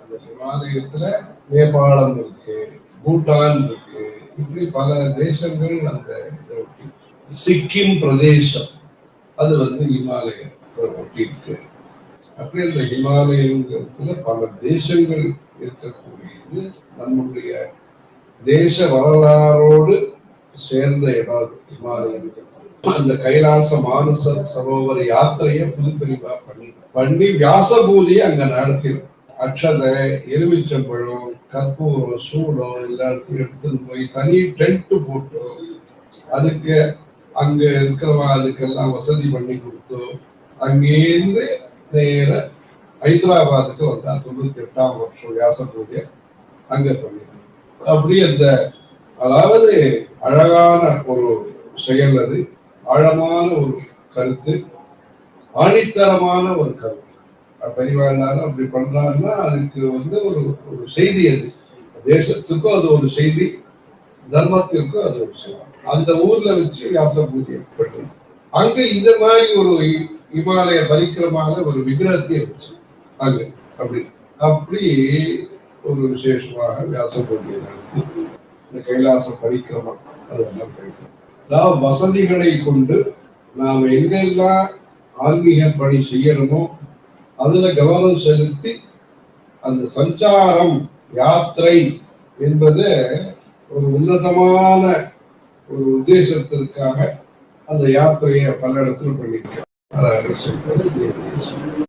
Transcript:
அந்த ஹிமாலயத்துல நேபாளம் இருக்கு, பூட்டான் இருக்கு, இப்படி பல தேசங்கள் அந்த சிக்கிம் பிரதேசம் அது ஹிமாலயம் ஒட்டி இருக்கு. அப்படி இந்த ஹிமாலயங்கிறதுல பல தேசங்கள் இருக்கக்கூடியது நம்முடைய தேச வரலாறோடு சேர்ந்த இடம் ஹிமாலயம். அந்த கைலாச மானச சரோவர் யாத்திரையை புதுப்பிரிவா பண்ணி வியாசபூதியை அங்க நடத்திடும். அக்ஷதை, எலுமிச்சம்பழம், கற்பூரம், சூடம் எல்லாத்தையும் எடுத்துன்னு போய் தனி டென்ட் போட்டு அதுக்கு அங்க இருக்கிறவா அதுக்கெல்லாம் வசதி பண்ணி கொடுத்தோம். அங்கேருந்து நேர ஹைதராபாத்துக்கு வந்தா 98ஆம் வருஷம் வியாச பூஜை அங்க பண்ணிருக்கோம். அப்படி அந்த அதாவது அழகான ஒரு செயல், அது ஆழமான ஒரு கருத்து, ஆணித்தரமான ஒரு கருத்து. பரிவாரம் அப்படி பண்றாங்கன்னா அதுக்கு ஒரு செய்தி, அது தேசத்துக்கும் அது ஒரு செய்தி, தர்மத்திற்கும் அது ஒரு செய்தி. அந்த ஊர்ல வச்சு வியாச பூஜை பண்ணி அங்க இந்த மாதிரி ஒரு இமாலய பரிக்கிரமான ஒரு விக்கிரகத்தை வச்சு அங்க அப்படி ஒரு விசேஷமாக வியாச பூஜை நடத்தி இந்த கைலாச பரிக்கிரமம் அதெல்லாம் கிடைக்கும். அதாவது வசதிகளை கொண்டு நாம் எங்கெல்லாம் ஆன்மீக பணி செய்யணுமோ அதுல கவனம் செலுத்தி அந்த சஞ்சாரம் யாத்திரை என்பது ஒரு உன்னதமான ஒரு உத்தேசத்திற்காக அந்த யாத்திரையை பல இடத்துல பண்ணியிருக்காங்க.